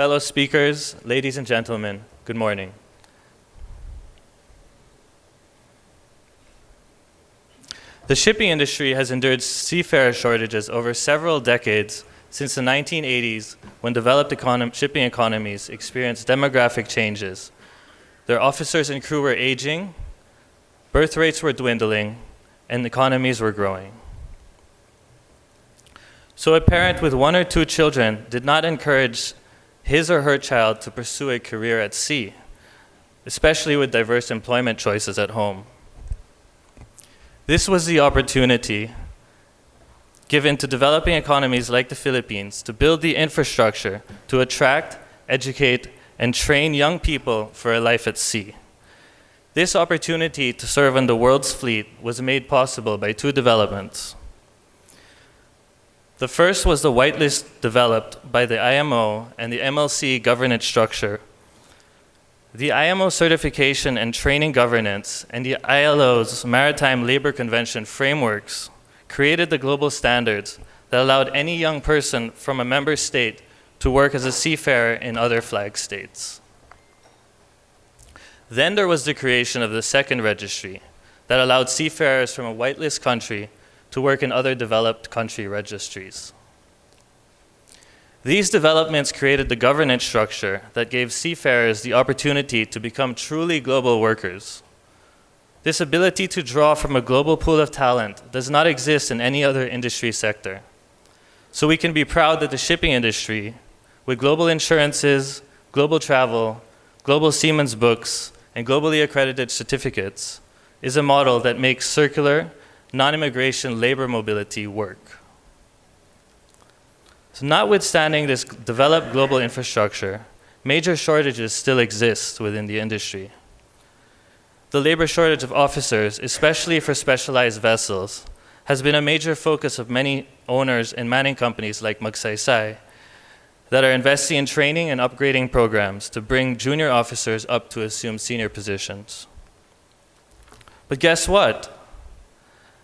Fellow speakers, ladies and gentlemen, good morning. The shipping industry has endured seafarer shortages over several decades since the 1980s, when developed shipping economies experienced demographic changes. Their officers and crew were aging, birth rates were dwindling, and economies were growing. So a parent with 1 or 2 children did not encourage his or her child to pursue a career at sea, especially with diverse employment choices at home. This was the opportunity given to developing economies like the Philippines to build the infrastructure to attract, educate, and train young people for a life at sea. This opportunity to serve on the world's fleet was made possible by 2 developments. The first was the whitelist developed by the IMO and the MLC governance structure. The IMO certification and training governance and the ILO's Maritime Labor Convention frameworks created the global standards that allowed any young person from a member state to work as a seafarer in other flag states. Then there was the creation of the second registry that allowed seafarers from a whitelist country to work in other developed country registries. These developments created the governance structure that gave seafarers the opportunity to become truly global workers. This ability to draw from a global pool of talent does not exist in any other industry sector. So we can be proud that the shipping industry, with global insurances, global travel, global seamen's books, and globally accredited certificates, is a model that makes circular, non-immigration labor mobility work. So notwithstanding this developed global infrastructure, major shortages still exist within the industry. The labor shortage of officers, especially for specialized vessels, has been a major focus of many owners and manning companies like MAGSAYSAY that are investing in training and upgrading programs to bring junior officers up to assume senior positions. But guess what?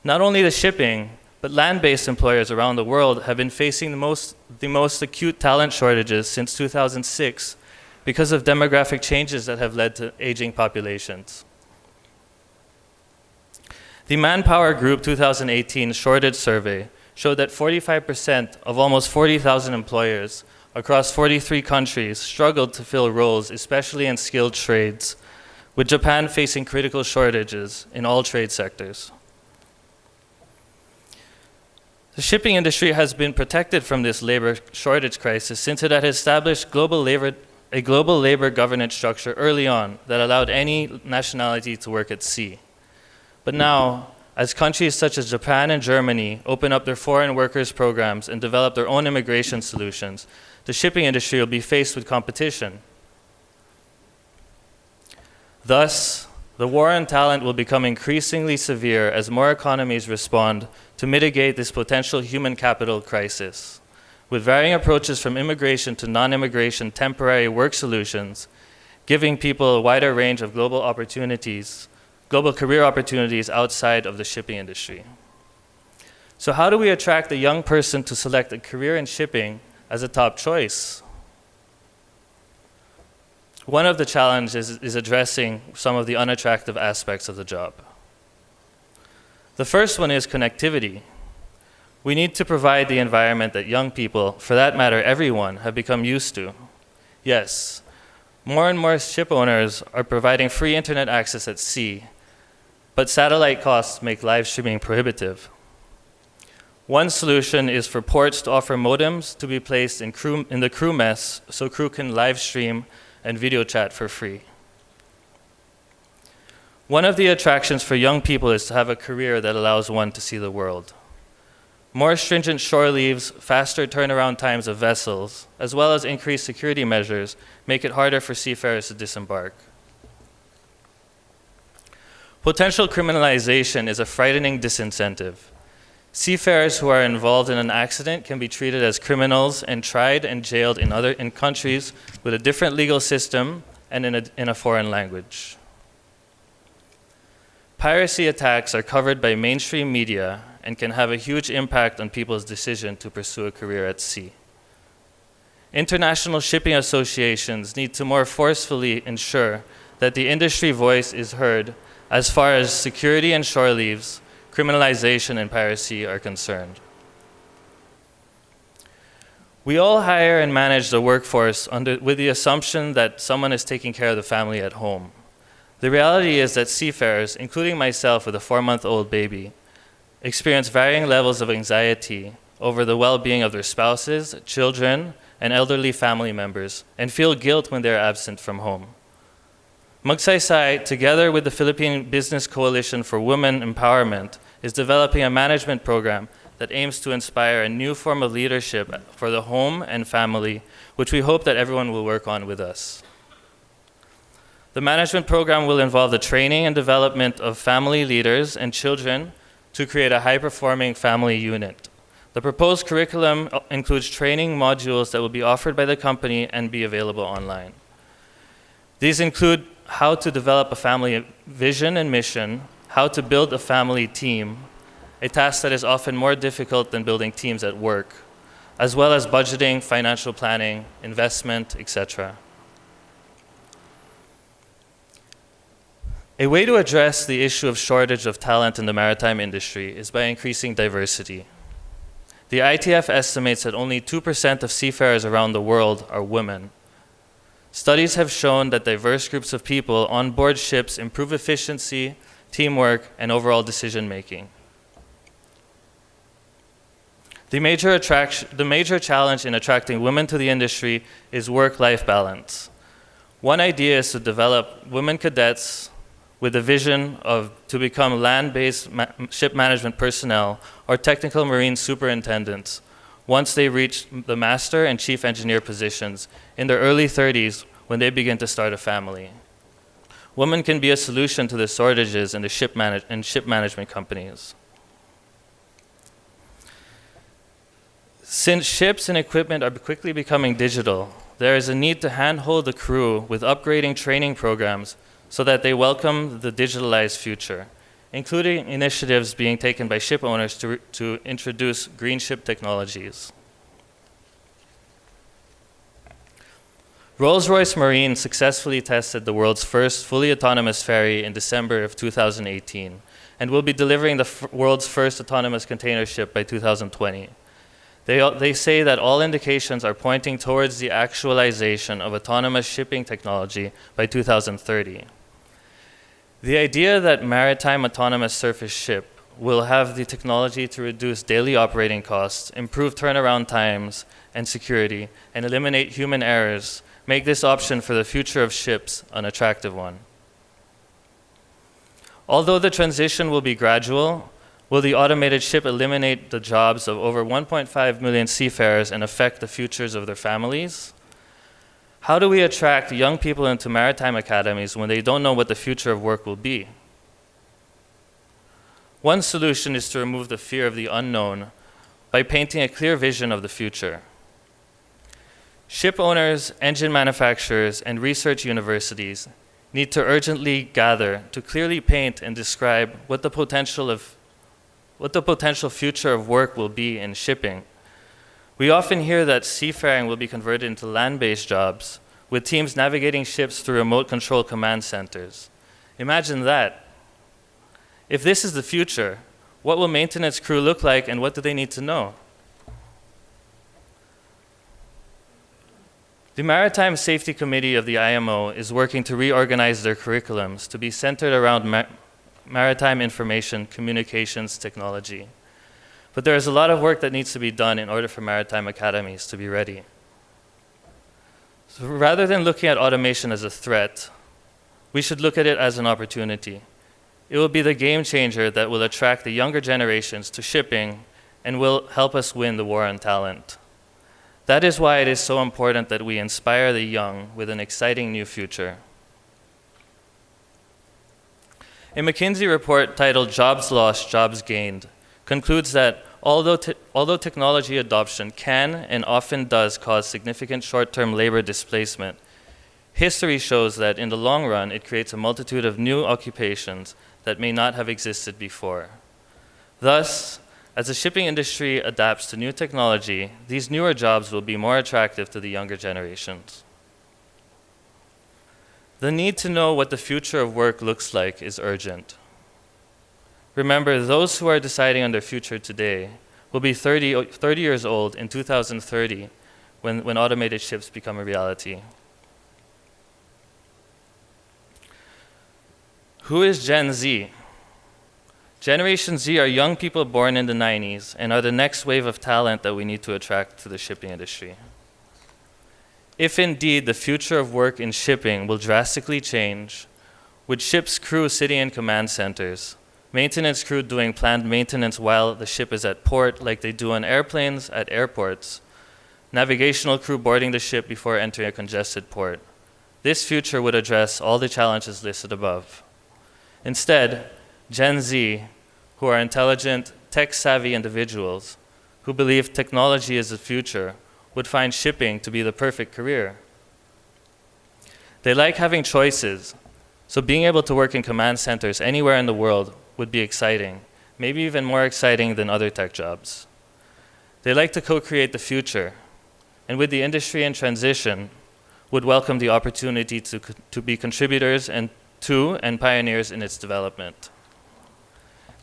Not only the shipping, but land-based employers around the world have been facing the most acute talent shortages since 2006 because of demographic changes that have led to aging populations. The Manpower Group 2018 shortage survey showed that 45% of almost 40,000 employers across 43 countries struggled to fill roles, especially in skilled trades, with Japan facing critical shortages in all trade sectors. The shipping industry has been protected from this labor shortage crisis since it had established a global labor governance structure early on that allowed any nationality to work at sea. But now, as countries such as Japan and Germany open up their foreign workers programs and develop their own immigration solutions, the shipping industry will be faced with competition. Thus, the war on talent will become increasingly severe as more economies respond to mitigate this potential human capital crisis, with varying approaches from immigration to non-immigration temporary work solutions, giving people a wider range of global career opportunities outside of the shipping industry. So how do we attract a young person to select a career in shipping as a top choice? One of the challenges is addressing some of the unattractive aspects of the job. The first one is connectivity. We need to provide the environment that young people, for that matter everyone, have become used to. Yes, more and more ship owners are providing free internet access at sea, but satellite costs make live streaming prohibitive. One solution is for ports to offer modems to be placed in the crew mess so crew can live stream and video chat for free. One of the attractions for young people is to have a career that allows one to see the world. More stringent shore leaves, faster turnaround times of vessels, as well as increased security measures make it harder for seafarers to disembark. Potential criminalization is a frightening disincentive. Seafarers who are involved in an accident can be treated as criminals and tried and jailed in countries with a different legal system and in a foreign language. Piracy attacks are covered by mainstream media and can have a huge impact on people's decision to pursue a career at sea. International shipping associations need to more forcefully ensure that the industry voice is heard as far as security and shore leaves, criminalization, and piracy are concerned. We all hire and manage the workforce with the assumption that someone is taking care of the family at home. The reality is that seafarers, including myself with a 4-month-old baby, experience varying levels of anxiety over the well-being of their spouses, children, and elderly family members, and feel guilt when they are absent from home. MAGSAYSAY, together with the Philippine Business Coalition for Women Empowerment, is developing a management program that aims to inspire a new form of leadership for the home and family, which we hope that everyone will work on with us. The management program will involve the training and development of family leaders and children to create a high-performing family unit. The proposed curriculum includes training modules that will be offered by the company and be available online. These include how to develop a family vision and mission, how to build a family team, a task that is often more difficult than building teams at work, as well as budgeting, financial planning, investment, etc. A way to address the issue of shortage of talent in the maritime industry is by increasing diversity. The ITF estimates that only 2% of seafarers around the world are women. Studies have shown that diverse groups of people on board ships improve efficiency, teamwork, and overall decision-making. The major challenge in attracting women to the industry is work-life balance. One idea is to develop women cadets with a vision to become land-based ship management personnel or technical marine superintendents once they reach the master and chief engineer positions in their early 30s when they begin to start a family. Women can be a solution to the shortages in the ship management companies. Since ships and equipment are quickly becoming digital, there is a need to handhold the crew with upgrading training programs so that they welcome the digitalized future, including initiatives being taken by ship owners to introduce green ship technologies. Rolls-Royce Marine successfully tested the world's first fully autonomous ferry in December of 2018 and will be delivering the world's first autonomous container ship by 2020. They say that all indications are pointing towards the actualization of autonomous shipping technology by 2030. The idea that maritime autonomous surface ship will have the technology to reduce daily operating costs, improve turnaround times and security, and eliminate human errors make this option for the future of ships an attractive one. Although the transition will be gradual, will the automated ship eliminate the jobs of over 1.5 million seafarers and affect the futures of their families? How do we attract young people into maritime academies when they don't know what the future of work will be? One solution is to remove the fear of the unknown by painting a clear vision of the future. Ship owners, engine manufacturers, and research universities need to urgently gather to clearly paint and describe what the potential future of work will be in shipping. We often hear that seafaring will be converted into land-based jobs, with teams navigating ships through remote control command centers. Imagine that. If this is the future, what will maintenance crew look like and what do they need to know? The Maritime Safety Committee of the IMO is working to reorganize their curriculums to be centered around maritime information communications technology. But there is a lot of work that needs to be done in order for maritime academies to be ready. So rather than looking at automation as a threat, we should look at it as an opportunity. It will be the game changer that will attract the younger generations to shipping and will help us win the war on talent. That is why it is so important that we inspire the young with an exciting new future. A McKinsey report titled Jobs Lost, Jobs Gained concludes that although technology adoption can and often does cause significant short-term labor displacement, history shows that in the long run it creates a multitude of new occupations that may not have existed before. Thus, As the shipping industry adapts to new technology, these newer jobs will be more attractive to the younger generations. The need to know what the future of work looks like is urgent. Remember, those who are deciding on their future today will be 30 years old in 2030 when automated ships become a reality. Who is Gen Z? Generation Z are young people born in the 90s and are the next wave of talent that we need to attract to the shipping industry. If indeed the future of work in shipping will drastically change, with ship's crew sitting in command centers, maintenance crew doing planned maintenance while the ship is at port like they do on airplanes at airports, navigational crew boarding the ship before entering a congested port, this future would address all the challenges listed above. Instead, Gen Z, who are intelligent, tech-savvy individuals who believe technology is the future, would find shipping to be the perfect career. They like having choices, so being able to work in command centers anywhere in the world would be exciting, maybe even more exciting than other tech jobs. They like to co-create the future, and with the industry in transition, would welcome the opportunity to be contributors and pioneers in its development.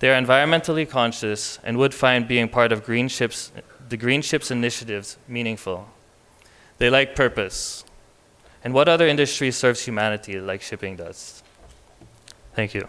They are environmentally conscious and would find being part of the Green Ships initiatives meaningful. They like purpose. And what other industry serves humanity like shipping does? Thank you.